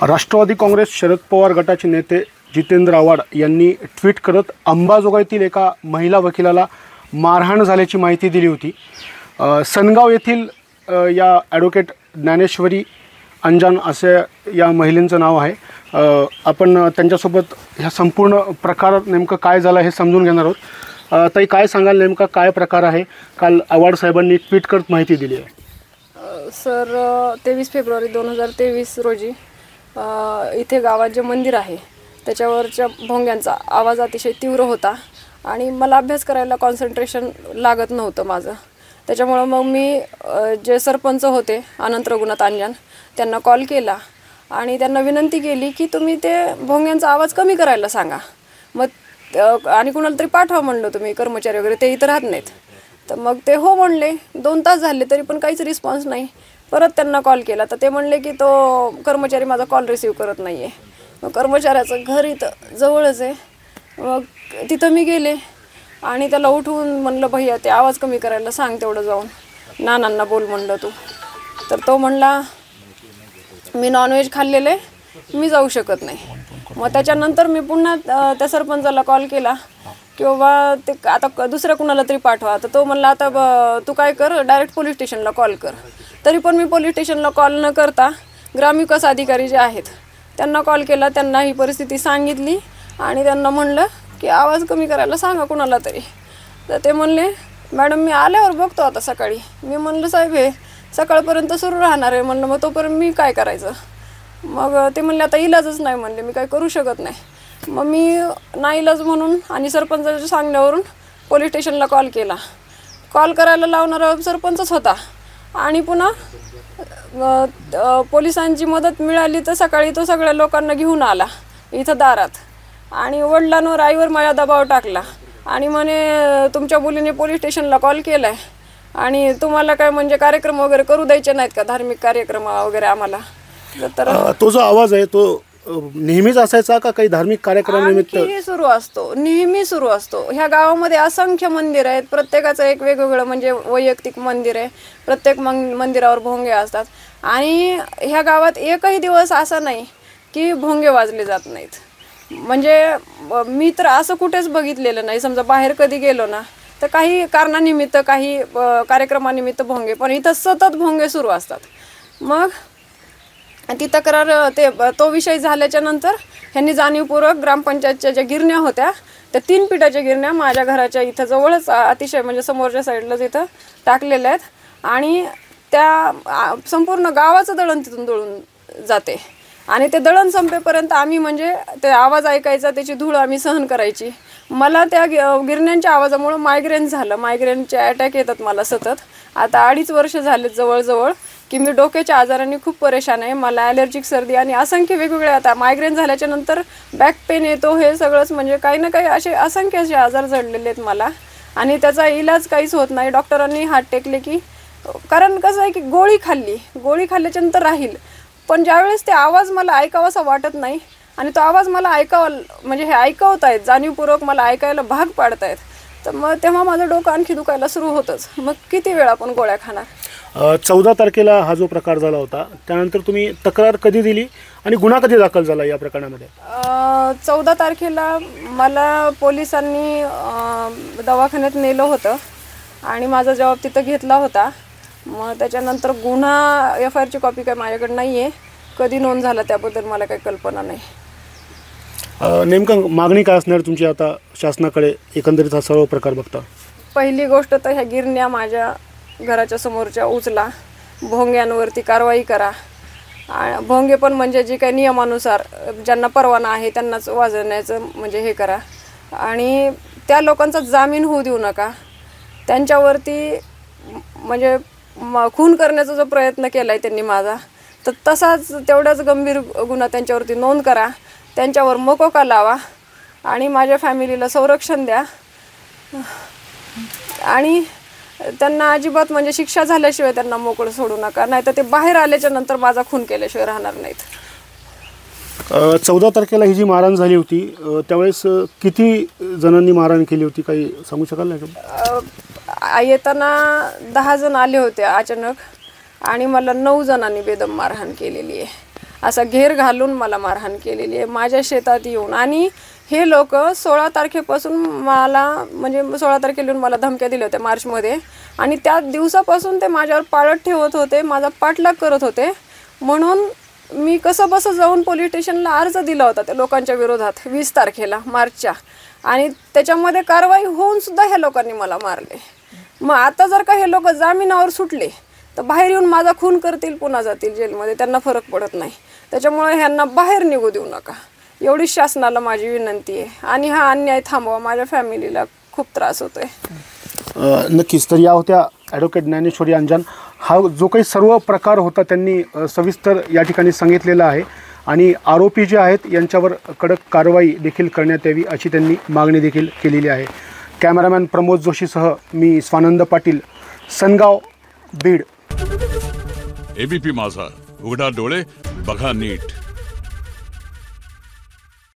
राष्ट्रवादी काँग्रेस शरद पवार गटाचे नेते जितेंद्र आव्हाड यांनी ट्विट करत अंबाजोगाईतील एका महिला वकिलाला मारहाण झाल्याची माहिती दिली होती। सनगाव येथील या ॲडव्होकेट ज्ञानेश्वरी अंजान असे या महिलेचं नाव आहे। आपण त्यांच्यासोबत ह्या संपूर्ण प्रकार नेमकं काय झालं हे समजून घेणार आहोत। ताई, काय सांगाल, नेमका काय प्रकार आहे? काल आव्हाड साहेबांनी ट्विट करत माहिती दिली आहे। सर, 23 फेब्रुवारी 2023 रोजी इथे गावात जे मंदिर आहे त्याच्यावरच्या भोंग्यांचा आवाज अतिशय तीव्र होता आणि मला अभ्यास करायला कॉन्सन्ट्रेशन लागत नव्हतं माझं। त्याच्यामुळे मग मी जे सरपंच होते अनंत रघुनाथ अंजन त्यांना कॉल केला आणि त्यांना विनंती केली की तुम्ही ते भोंग्यांचा आवाज कमी करायला सांगा। मग आणि कुणाला तरी पाठवा म्हणलं तुम्ही, कर्मचारी वगैरे ते इथं राहत नाहीत। तर मग ते हो म्हणले। 2 तास झाले तरी पण काहीच रिस्पॉन्स नाही। परत त्यांना कॉल केला तर ते म्हणले की तो कर्मचारी माझा कॉल रिसीव करत नाही आहे। मग कर्मचाऱ्याचं घर इथं जवळच आहे। मग तिथं मी गेले आणि त्याला उठवून म्हणलं, भैया ते आवाज कमी करायला सांग, तेवढं जाऊन नानांना बोल म्हणलं तू। तर तो म्हणला मी नॉनव्हेज खाल्लेले, मी जाऊ शकत नाही। मग त्याच्यानंतर मी पुन्हा त्या सरपंचाला कॉल केला की बाबा ते आता दुसऱ्या कुणाला तरी पाठवा। तर तो म्हणला आता तू काय कर, डायरेक्ट पोलीस स्टेशनला कॉल कर। तरी पण मी पोलीस स्टेशनला कॉल न करता ग्रामविकास अधिकारी जे आहेत त्यांना कॉल केला, त्यांना ही परिस्थिती सांगितली आणि त्यांना म्हणलं की आवाज कमी करायला सांगा कुणाला तरी। तर ते म्हणले मॅडम मी आल्यावर बघतो आता सकाळी। मी म्हणलं साहेब हे सकाळपर्यंत सुरू राहणार आहे म्हणलं, मग तोपर्यंत मी काय करायचं? मग ते म्हणले आता इलाजच नाही म्हणले, मी काय करू शकत नाही। मग मी नाईलाज म्हणून आणि सरपंचाच्या सांगण्यावरून पोलीस स्टेशनला कॉल केला। कॉल करायला लावणारा सरपंचच होता आणि पुन्हा पोलिसांची मदत मिळाली तर सकाळी तो सगळ्या लोकांना घेऊन आला इथं दारात आणि वडिलांवर आईवर माझ्या दबाव टाकला आणि म्हणे तुमच्या मुलीने पोलीस स्टेशनला कॉल केला आहे आणि तुम्हाला काय म्हणजे कार्यक्रम वगैरे करू द्यायचे नाहीत का, धार्मिक कार्यक्रम वगैरे आम्हाला? तर तो जो आवाज आहे तो नेहमीच असायचा का काही धार्मिक कार्यक्रमानिमित्त? नेहमी सुरू असतो। ह्या गावामध्ये असंख्य मंदिर आहेत, प्रत्येकाचं एक वेगवेगळं म्हणजे वैयक्तिक मंदिर आहे। प्रत्येक मंदिरावर भोंगे असतात आणि ह्या गावात एकही दिवस असा नाही की भोंगे वाजले जात नाहीत। म्हणजे मी तर असं कुठेच बघितलेलं नाही। समजा बाहेर कधी गेलो ना तर काही कारणानिमित्त काही कार्यक्रमानिमित्त भोंगे, पण इथं सतत भोंगे सुरू असतात। मग ती तक्रार तो विषय झाल्याच्या नंतर ह्यांनी जाणीवपूर्वक ग्रामपंचायतच्या ज्या गिरण्या होत्या त्या 3 पिठाच्या गिरण्या माझ्या घराच्या इथं जवळच अतिशय म्हणजे समोरच्या साईडलाच इथं टाकलेल्या आहेत आणि त्या संपूर्ण गावाचं दळण तिथून दळून जाते आणि ते दळण संपेपर्यंत आम्ही म्हणजे ते आवाज ऐकायचा, त्याची धूळ आम्ही सहन करायची। मला त्या गिरण्यांच्या आवाजामुळं मायग्रेन झालं, मायग्रेनचे अटॅक येतात मला सतत। आता 2.5 वर्ष झाले जवळजवळ की मी डोक्याच्या आजाराने खूप परेशान आहे। मला ॲलर्जिक सर्दी आणि असंख्य वेगवेगळे, आता मायग्रेन झाल्याच्या नंतर बॅक पेन येतो, हे सगळंच म्हणजे काही ना काही असे असंख्य असे आजार जडलेले आहेत मला आणि त्याचा इलाज काहीच होत नाही। डॉक्टरांनी हात टेकले की, कारण कसं आहे की गोळी खाल्ल्याच्या नंतर राहील, पण ज्यावेळेस ते आवाज मला ऐकावासा वाटत नाही आणि तो आवाज मला ऐकावा म्हणजे हे ऐकवतायत जाणीवपूर्वक मला ऐकायला भाग पाडतायत, तर मग तेव्हा माझं डोकं आणखी दुखायला सुरू होतंच। मग किती वेळ आपण गोळ्या खाणार? 14 तारखेला हा जो प्रकार झाला होता त्यानंतर तुम्ही तक्रार कधी दिली आणि गुन्हा कधी दाखल झाला या प्रकरणामध्ये? 14 तारखेला मला पोलिसांनी दवाखान्यात नेलं होतं आणि माझा जबाब तिथं घेतला होता। मग त्याच्यानंतर गुन्हा FIRची कॉपी काय माझ्याकडे नाही आहे, कधी नोंद झाला त्याबद्दल मला काही कल्पना नाही। नेमकं मागणी काय असणार तुमची आता शासनाकडे एकंदरीत हा सर्व प्रकार बघता? पहिली गोष्ट तर ह्या गिरण्या माझ्या घराच्या समोरच्या उचला, भोंग्यांवरती कारवाई करा। भोंगे पण म्हणजे जे काही नियमानुसार ज्यांना परवाना आहे त्यांनाच वाजवण्याचं म्हणजे हे करा आणि त्या लोकांचा जामीन होऊ देऊ नका। त्यांच्यावरती म्हणजे खून करण्याचा जो प्रयत्न केला आहे त्यांनी माझा, तर तसाच तेवढाच गंभीर गुन्हा त्यांच्यावरती नोंद करा, त्यांच्यावर मकोका लावा आणि माझ्या फॅमिलीला संरक्षण द्या आणि त्यांना अजिबात म्हणजे शिक्षा झाल्याशिवाय त्यांना मोकळं सोडू नका, नाही तर ते बाहेर आल्याच्या नंतर माझा खून केल्याशिवाय राहणार नाहीत। 14 तारखेला ही जी मारहाण झाली होती त्यावेळेस किती जणांनी मारहाण केली होती, काही सांगू शकाल का? येताना 10 जण आले होते अचानक आणि मला 9 जणांनी बेदम मारहाण केलेली आहे असा घेर घालून मला मारहाण केलेली आहे माझ्या शेतात येऊन. आणि हे लोक 16 तारखेपासून मला म्हणजे 16 तारखेला येऊन मला धमक्या दिल्या होत्या मार्चमध्ये, आणि त्या दिवसापासून ते माझ्यावर पाळत ठेवत होते, माझा पाठलाग करत होते. म्हणून मी कसं बसं जाऊन पोलीस स्टेशनला अर्ज दिला होता त्या लोकांच्या विरोधात 20 तारखेला मार्चच्या, आणि त्याच्यामध्ये कारवाई होऊन सुद्धा ह्या लोकांनी मला मारले. मग आता जर का हे लोक जामिनावर सुटले तर बाहेर येऊन माझा खून करतील, पुन्हा जातील जेलमध्ये, त्यांना फरक पडत नाही. त्याच्यामुळे ह्यांना बाहेर निघू देऊ नका एवढी शासनाला माझी विनंती आहे. आणि हा अन्याय थांबवा, माझ्या फॅमिलीला खूप त्रास होतोय. नक्कीच. तर या होत्या ॲडव्होकेट ज्ञानेश्वरी अंजान. हा जो काही सर्व प्रकार होता त्यांनी सविस्तर या ठिकाणी सांगितलेला आहे, आणि आरोपी जे आहेत यांच्यावर कडक कारवाई देखील करण्यात यावी अशी त्यांनी मागणी देखील केलेली आहे. कॅमेरामॅन प्रमोद जोशीसह मी स्वानंद पाटील, सनगाव, बीड. एबीपी माझा, उघडा डोळे बघा नीट.